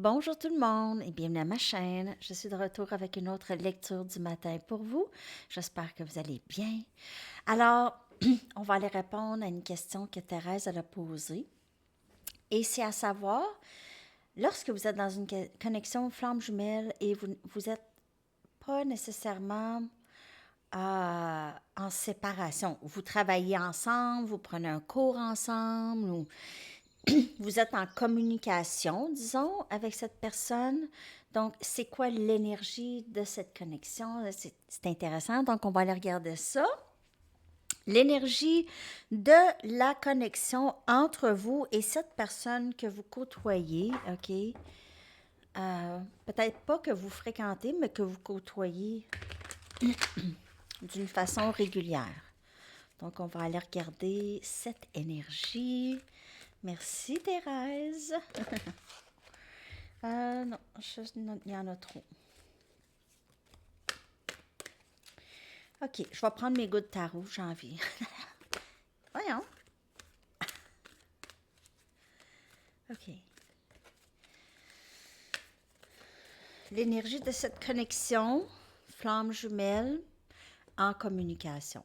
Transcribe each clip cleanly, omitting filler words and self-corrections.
Bonjour tout le monde et bienvenue à ma chaîne. Je suis de retour avec une autre lecture du matin pour vous. J'espère que vous allez bien. Alors, on va aller répondre à une question que Thérèse a posée. Et c'est à savoir, lorsque vous êtes dans une connexion flamme jumelle et vous n'êtes pas nécessairement en séparation, vous travaillez ensemble, vous prenez un cours ensemble, ou vous êtes en communication, disons, avec cette personne. Donc, c'est quoi l'énergie de cette connexion? C'est intéressant. Donc, on va aller regarder ça. L'énergie de la connexion entre vous et cette personne que vous côtoyez, OK? Peut-être pas que vous fréquentez, mais que vous côtoyez d'une façon régulière. Donc, on va aller regarder cette énergie. Merci, Thérèse. Non, il y en a trop. OK, je vais prendre mes gouttes de tarot, j'ai envie. Voyons. OK. L'énergie de cette connexion, flamme jumelle, en communication.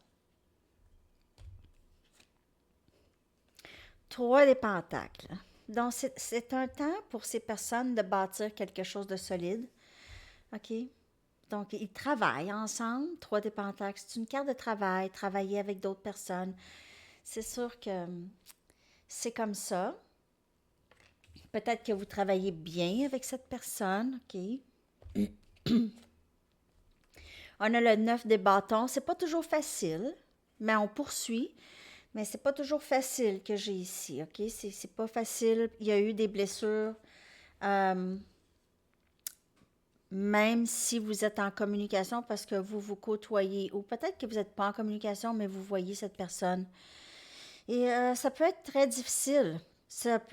3 des pentacles. Donc, c'est un temps pour ces personnes de bâtir quelque chose de solide. OK? Donc, ils travaillent ensemble. 3 des pentacles, c'est une carte de travail, travailler avec d'autres personnes. C'est sûr que c'est comme ça. Peut-être que vous travaillez bien avec cette personne. OK? On a le 9 des bâtons. C'est pas toujours facile, mais on poursuit. Mais c'est pas toujours facile que j'ai ici, OK? C'est pas facile. Il y a eu des blessures. Même si vous êtes en communication parce que vous vous côtoyez, ou peut-être que vous n'êtes pas en communication, mais vous voyez cette personne. Et ça peut être très difficile.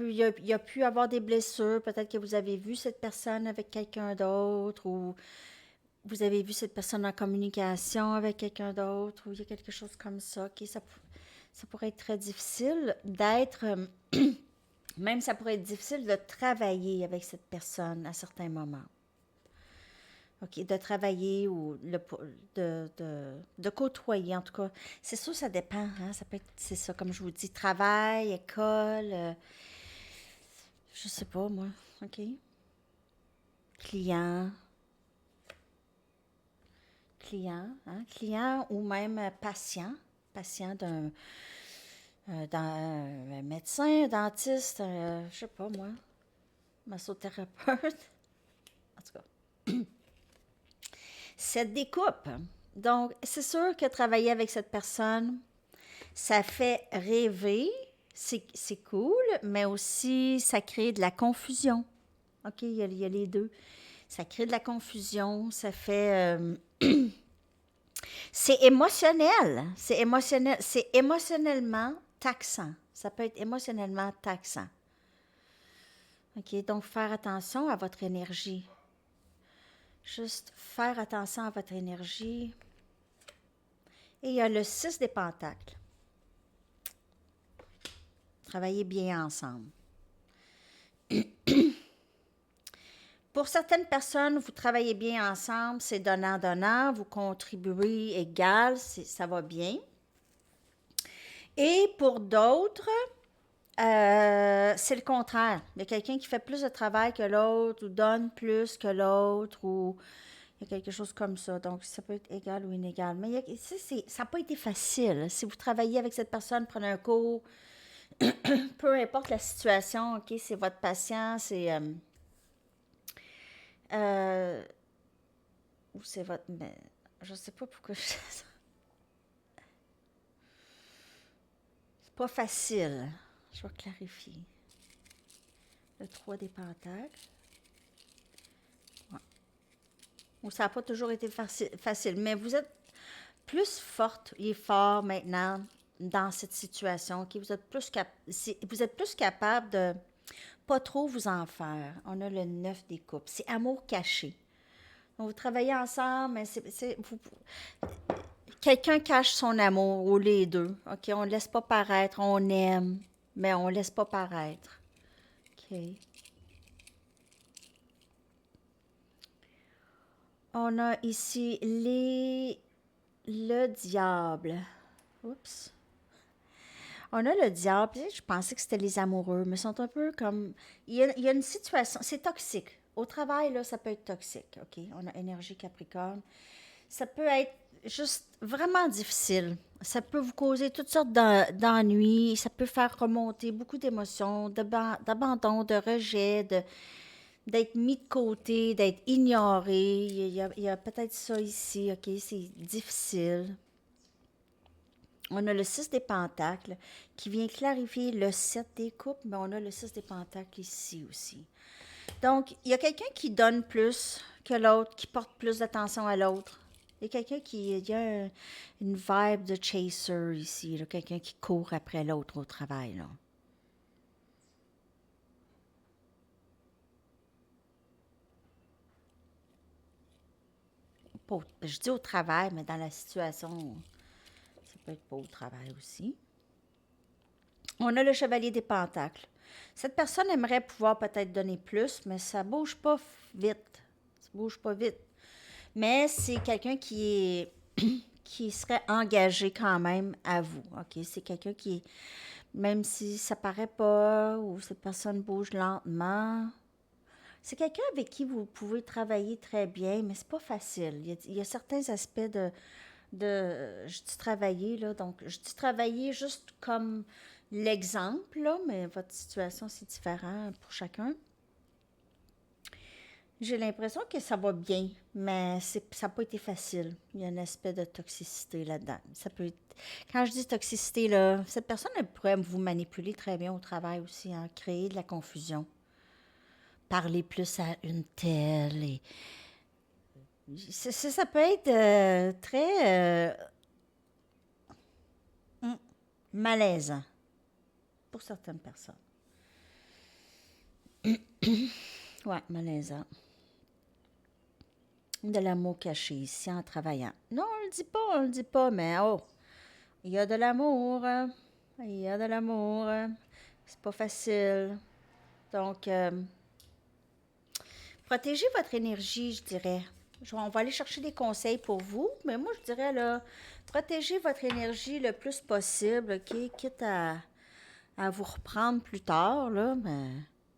Il y a pu avoir des blessures. Peut-être que vous avez vu cette personne avec quelqu'un d'autre, ou vous avez vu cette personne en communication avec quelqu'un d'autre, ou il y a quelque chose comme ça. OK? Ça pourrait être très difficile d'être, même ça pourrait être difficile de travailler avec cette personne à certains moments. OK, de travailler ou de côtoyer, en tout cas. C'est sûr, ça dépend, hein? Ça peut être, c'est ça, comme je vous dis, travail, école, je sais pas, moi. OK? Client, client ou même patient d'un médecin, un dentiste, je sais pas, moi, massothérapeute. En tout cas, cette découpe. Donc, c'est sûr que travailler avec cette personne, ça fait rêver, c'est cool, mais aussi ça crée de la confusion. OK, il y a les deux. Ça crée de la confusion, ça fait... c'est émotionnel, c'est émotionnellement taxant. Ça peut être émotionnellement taxant. OK, donc faire attention à votre énergie. Juste faire attention à votre énergie. Et il y a le 6 des pentacles. Travailler bien ensemble. Pour certaines personnes, vous travaillez bien ensemble, c'est donnant-donnant, vous contribuez égal, ça va bien. Et pour d'autres, c'est le contraire. Il y a quelqu'un qui fait plus de travail que l'autre, ou donne plus que l'autre, ou il y a quelque chose comme ça. Donc, ça peut être égal ou inégal. Mais ça n'a pas été facile. Si vous travaillez avec cette personne, prenez un cours, peu importe la situation, OK, c'est votre patient, c'est... ou c'est votre... Mais je sais pas pourquoi je fais ça. C'est pas facile. Je vais clarifier. Le 3 des pentacles. Ouais. Ou ça n'a pas toujours été facile. Mais vous êtes plus forte et fort maintenant dans cette situation. Okay? Vous êtes plus capable de pas trop vous en faire. On a le 9 des coupes. C'est amour caché. Donc, vous travaillez ensemble, mais quelqu'un cache son amour, ou les deux. OK? On ne laisse pas paraître. On aime, mais on ne laisse pas paraître. OK? On a ici le diable. Oups. On a le diable. Je pensais que c'était les amoureux, mais ils sont un peu comme... il y a une situation... C'est toxique. Au travail, là, ça peut être toxique. OK? On a énergie Capricorne. Ça peut être juste vraiment difficile. Ça peut vous causer toutes sortes d'ennuis. Ça peut faire remonter beaucoup d'émotions, d'abandon, de rejet, d'être mis de côté, d'être ignoré. Il y a peut-être ça ici, OK? C'est difficile. On a le 6 des pentacles qui vient clarifier le 7 des coupes, mais on a le 6 des pentacles ici aussi. Donc, il y a quelqu'un qui donne plus que l'autre, qui porte plus d'attention à l'autre. Il y a quelqu'un il y a une vibe de chaser ici, quelqu'un qui court après l'autre au travail, là. Je dis au travail, mais dans la situation, ça peut être pas au travail aussi. On a le chevalier des pentacles. Cette personne aimerait pouvoir peut-être donner plus, mais ça bouge pas vite. Ça bouge pas vite. Mais c'est quelqu'un qui serait engagé quand même à vous. OK? C'est quelqu'un qui, même si ça paraît pas ou cette personne bouge lentement, c'est quelqu'un avec qui vous pouvez travailler très bien, mais c'est pas facile. Il y a certains aspects je dis travailler, là, donc je dis travailler juste comme l'exemple, là, mais votre situation, c'est différent pour chacun. J'ai l'impression que ça va bien, mais ça n'a pas été facile. Il y a un aspect de toxicité là-dedans. Ça peut être... Quand je dis toxicité, là, cette personne elle pourrait vous manipuler très bien au travail aussi, hein, créer de la confusion. Parler plus à une telle. Et... Ça peut être très malaisant pour certaines personnes. Ouais, malaisant. De l'amour caché ici en travaillant. Non, on le dit pas, mais oh, il y a de l'amour. Il y a de l'amour. C'est pas facile. Donc, protégez votre énergie, je dirais. On va aller chercher des conseils pour vous, mais moi, je dirais, là, protégez votre énergie le plus possible, OK? Quitte à vous reprendre plus tard, là, mais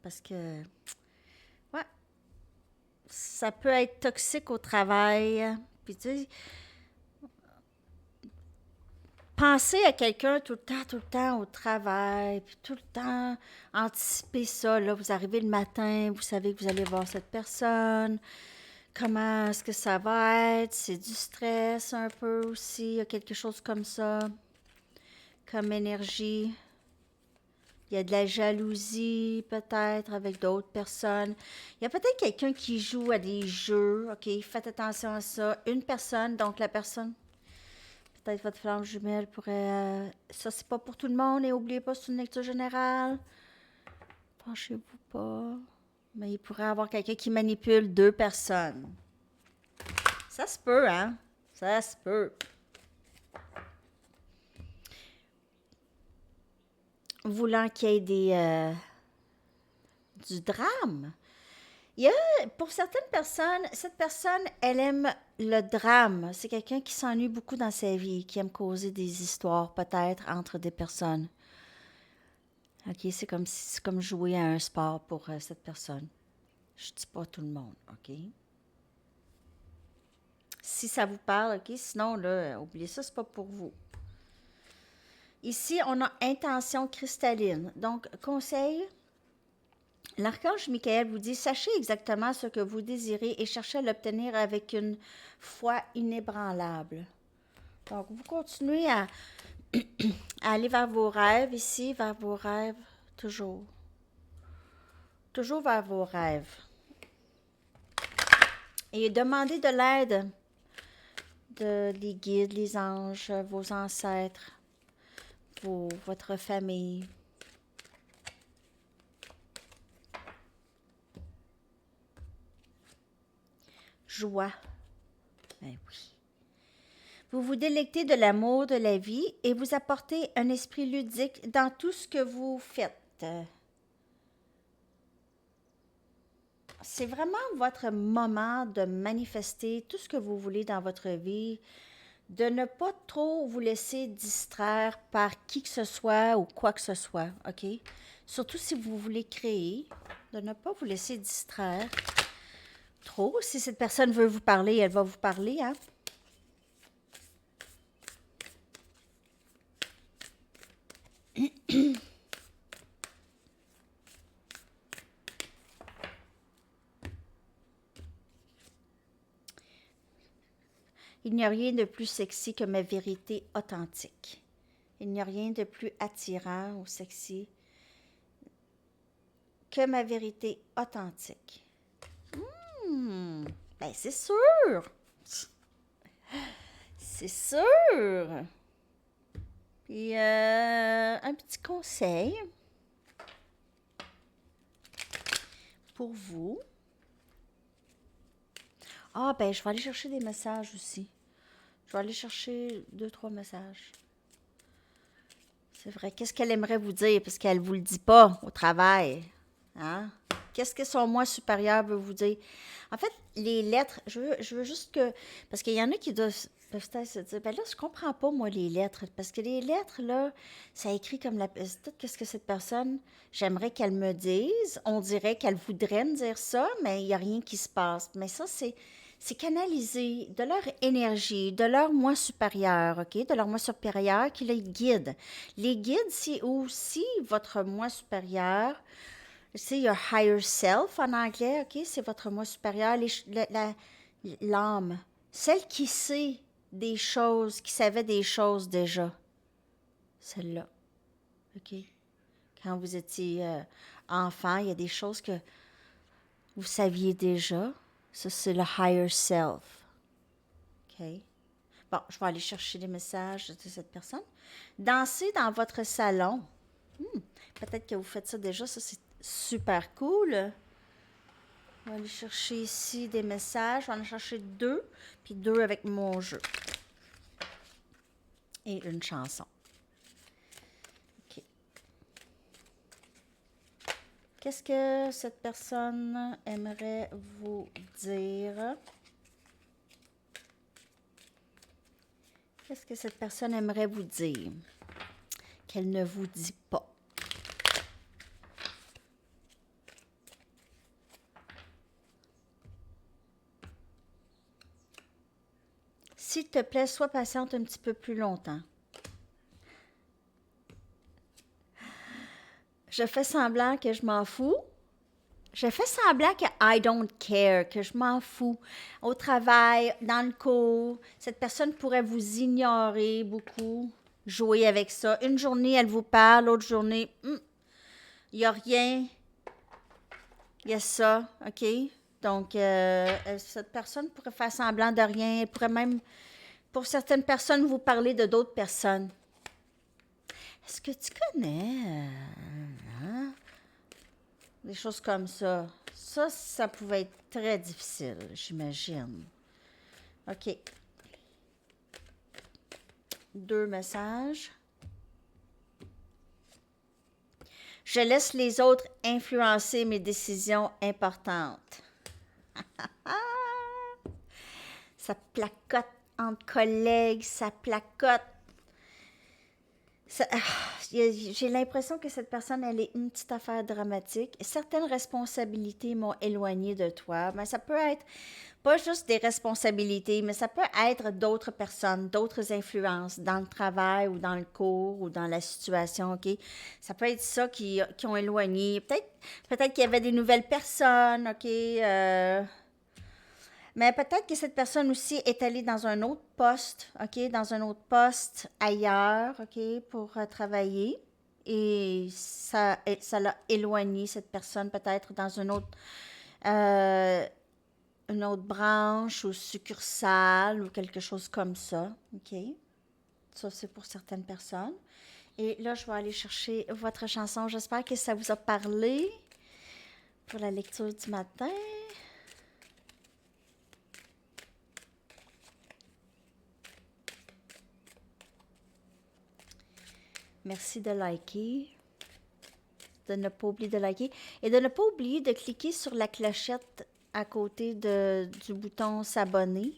parce que, ouais, ça peut être toxique au travail. Puis, tu sais, pensez à quelqu'un tout le temps au travail, puis tout le temps anticiper ça. Là, vous arrivez le matin, vous savez que vous allez voir cette personne. Comment est-ce que ça va être? C'est du stress un peu aussi. Il y a quelque chose comme ça, comme énergie. Il y a de la jalousie peut-être avec d'autres personnes. Il y a peut-être quelqu'un qui joue à des jeux. OK, faites attention à ça. Une personne, donc la personne... Peut-être votre flamme jumelle pourrait... ça, c'est pas pour tout le monde. Et n'oubliez pas, c'est une lecture générale. Penchez-vous pas. Mais il pourrait y avoir quelqu'un qui manipule deux personnes. Ça se peut, hein? Ça se peut. Voulant qu'il y ait du drame. Pour certaines personnes, cette personne, elle aime le drame. C'est quelqu'un qui s'ennuie beaucoup dans sa vie, qui aime causer des histoires, peut-être, entre des personnes. OK, c'est comme jouer à un sport pour cette personne. Je dis pas tout le monde, OK? Si ça vous parle, OK? Sinon, là, oubliez ça, c'est pas pour vous. Ici, on a intention cristalline. Donc, conseil, l'archange Michael vous dit, sachez exactement ce que vous désirez et cherchez à l'obtenir avec une foi inébranlable. Donc, vous continuez à aller vers vos rêves ici, vers vos rêves, toujours. Toujours vers vos rêves. Et demandez de l'aide des guides, les anges, vos ancêtres, votre famille. Joie. Ben oui. Vous vous délectez de l'amour, de la vie et vous apportez un esprit ludique dans tout ce que vous faites. c'est vraiment votre moment de manifester tout ce que vous voulez dans votre vie, de ne pas trop vous laisser distraire par qui que ce soit ou quoi que ce soit, OK? Surtout si vous voulez créer, de ne pas vous laisser distraire trop. Si cette personne veut vous parler, elle va vous parler, hein? Il n'y a rien de plus sexy que ma vérité authentique. Il n'y a rien de plus attirant ou sexy que ma vérité authentique. Ben c'est sûr! C'est sûr! Puis, un petit conseil pour vous. Ah, ben, je vais aller chercher des messages aussi. Je vais aller chercher 2, 3 messages. C'est vrai. Qu'est-ce qu'elle aimerait vous dire? Parce qu'elle ne vous le dit pas au travail. Hein? Qu'est-ce que son moi supérieur veut vous dire? En fait, les lettres, je veux juste que... Parce qu'il y en a qui doivent peut-être se dire, ben là, je comprends pas, moi, les lettres. Parce que les lettres, là, ça écrit comme la... Peut-être qu'est-ce que cette personne, j'aimerais qu'elle me dise. On dirait qu'elle voudrait me dire ça, mais il n'y a rien qui se passe. Mais ça, c'est canaliser de leur énergie, de leur moi supérieur, OK? De leur moi supérieur qui les guide. Les guides, c'est aussi votre moi supérieur. C'est your higher self en anglais, OK? C'est votre moi supérieur, l'âme. Celle qui sait des choses, qui savait des choses déjà. Celle-là, OK? Quand vous étiez enfant, il y a des choses que vous saviez déjà. Ça, c'est le higher self. OK? Bon, je vais aller chercher les messages de cette personne. Dansez dans votre salon. Peut-être que vous faites ça déjà. Ça, c'est super cool. On va aller chercher ici des messages. On va en chercher 2, puis 2 avec mon jeu. Et une chanson. OK. Qu'est-ce que cette personne aimerait vous dire? Qu'est-ce que cette personne aimerait vous dire? Qu'elle ne vous dit pas. S'il te plaît, sois patiente un petit peu plus longtemps. Je fais semblant que je m'en fous. Je fais semblant que I don't care, que je m'en fous. Au travail, dans le cours, cette personne pourrait vous ignorer beaucoup, jouer avec ça. Une journée, elle vous parle, l'autre journée, il n'y a rien. Il y a ça, OK? Donc, cette personne pourrait faire semblant de rien. Elle pourrait même, pour certaines personnes, vous parler de d'autres personnes. Est-ce que tu connais des choses comme ça? Ça pouvait être très difficile, j'imagine. OK. 2 messages. Je laisse les autres influencer mes décisions importantes. Ça placote entre collègues, ça placote. J'ai l'impression que cette personne, elle est une petite affaire dramatique. Certaines responsabilités m'ont éloignée de toi. Mais ça peut être pas juste des responsabilités, mais ça peut être d'autres personnes, d'autres influences dans le travail ou dans le cours ou dans la situation, OK? Ça peut être ça qui ont éloigné. Peut-être qu'il y avait des nouvelles personnes, OK? Mais peut-être que cette personne aussi est allée dans un autre poste, OK? Dans un autre poste ailleurs, OK? Pour travailler. Et ça l'a éloigné, cette personne, peut-être dans euh, une autre branche ou succursale ou quelque chose comme ça, OK? Ça, c'est pour certaines personnes. Et là, je vais aller chercher votre chanson. J'espère que ça vous a parlé pour la lecture du matin. Merci de liker, de ne pas oublier de liker et de ne pas oublier de cliquer sur la clochette à côté du bouton s'abonner.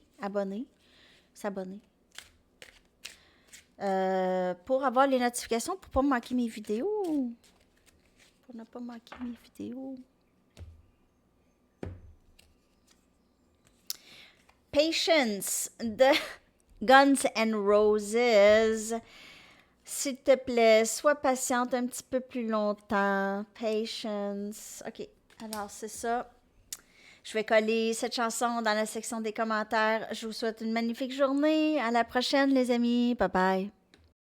S'abonner. Pour avoir les notifications, pour ne pas manquer mes vidéos. Pour ne pas manquer mes vidéos. Patience de Guns N' Roses. S'il te plaît, sois patiente un petit peu plus longtemps. Patience. OK, alors c'est ça. Je vais coller cette chanson dans la section des commentaires. Je vous souhaite une magnifique journée. À la prochaine, les amis. Bye bye.